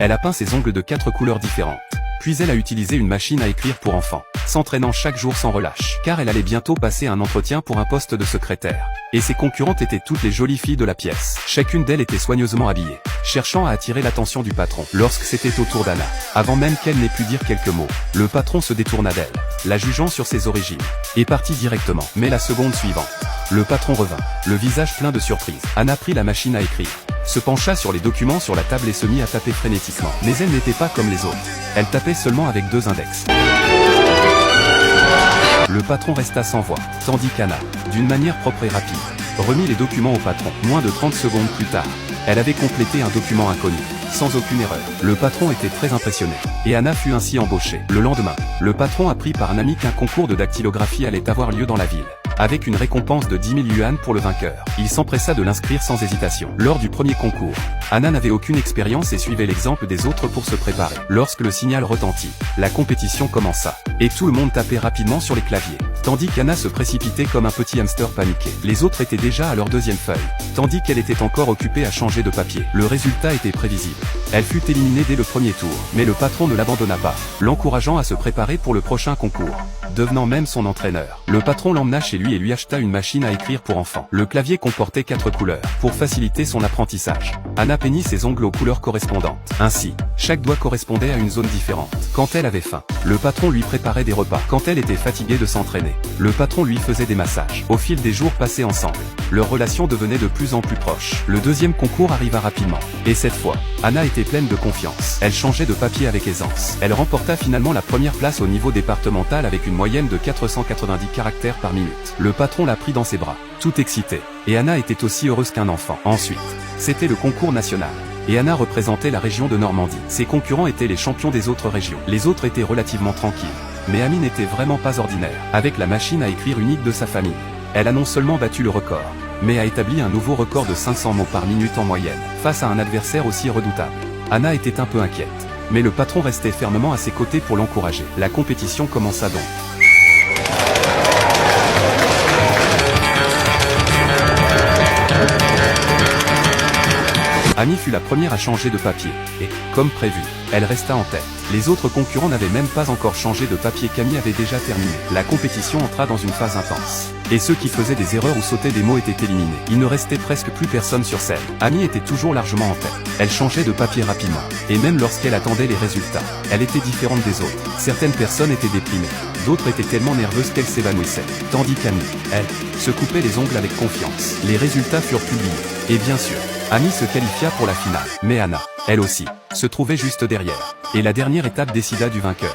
Elle a peint ses ongles de 4 couleurs différentes. Puis elle a utilisé une machine à écrire pour enfants, s'entraînant chaque jour sans relâche, car elle allait bientôt passer un entretien pour un poste de secrétaire. Et ses concurrentes étaient toutes les jolies filles de la pièce. Chacune d'elles était soigneusement habillée, cherchant à attirer l'attention du patron. Lorsque c'était au tour d'Anna, avant même qu'elle n'ait pu dire quelques mots, le patron se détourna d'elle, la jugeant sur ses origines, et partit directement. Mais la seconde suivante, le patron revint, le visage plein de surprise. Anna prit la machine à écrire, se pencha sur les documents sur la table et se mit à taper frénétiquement. Mais elle n'était pas comme les autres. Elle tapait seulement avec 2 index. Le patron resta sans voix, tandis qu'Anna, d'une manière propre et rapide, remit les documents au patron. Moins de 30 secondes plus tard, elle avait complété un document inconnu, sans aucune erreur. Le patron était très impressionné, et Anna fut ainsi embauchée. Le lendemain, le patron apprit par un ami qu'un concours de dactylographie allait avoir lieu dans la ville, avec une récompense de 10 000 yuan pour le vainqueur. Il s'empressa de l'inscrire sans hésitation. Lors du premier concours, Anna n'avait aucune expérience et suivait l'exemple des autres pour se préparer. Lorsque le signal retentit, la compétition commença, et tout le monde tapait rapidement sur les claviers, tandis qu'Anna se précipitait comme un petit hamster paniqué. Les autres étaient déjà à leur deuxième feuille, tandis qu'elle était encore occupée à changer de papier. Le résultat était prévisible. Elle fut éliminée dès le premier tour, mais le patron ne l'abandonna pas, l'encourageant à se préparer pour le prochain concours, devenant même son entraîneur. Le patron l'emmena chez lui et lui acheta une machine à écrire pour enfants. Le clavier comportait 4 couleurs. Pour faciliter son apprentissage, Anna peignit ses ongles aux couleurs correspondantes. Ainsi, chaque doigt correspondait à une zone différente. Quand elle avait faim, le patron lui préparait des repas. Quand elle était fatiguée de s'entraîner, le patron lui faisait des massages. Au fil des jours passés ensemble, leur relation devenait de plus en plus proche. Le deuxième concours arriva rapidement, et cette fois, Anna était pleine de confiance. Elle changeait de papier avec aisance. Elle remporta finalement la première place au niveau départemental avec une moyenne de 490 caractères par minute. Le patron la prit dans ses bras, tout excité, et Anna était aussi heureuse qu'un enfant. Ensuite, c'était le concours national, et Anna représentait la région de Normandie. Ses concurrents étaient les champions des autres régions. Les autres étaient relativement tranquilles, mais Amy n'était vraiment pas ordinaire. Avec la machine à écrire unique de sa famille, elle a non seulement battu le record, mais a établi un nouveau record de 500 mots par minute en moyenne. Face à un adversaire aussi redoutable, Anna était un peu inquiète, mais le patron restait fermement à ses côtés pour l'encourager. La compétition commença donc. Amy fut la première à changer de papier, et, comme prévu, elle resta en tête. Les autres concurrents n'avaient même pas encore changé de papier qu'Amy avait déjà terminé. La compétition entra dans une phase intense, et ceux qui faisaient des erreurs ou sautaient des mots étaient éliminés. Il ne restait presque plus personne sur scène. Amy était toujours largement en tête. Elle changeait de papier rapidement, et même lorsqu'elle attendait les résultats, elle était différente des autres. Certaines personnes étaient déprimées, d'autres étaient tellement nerveuses qu'elles s'évanouissaient, tandis qu'Amy, elle, se coupait les ongles avec confiance. Les résultats furent publiés, et bien sûr, Amy se qualifia pour la finale. Mais Anna, elle aussi, se trouvait juste derrière, et la dernière étape décida du vainqueur.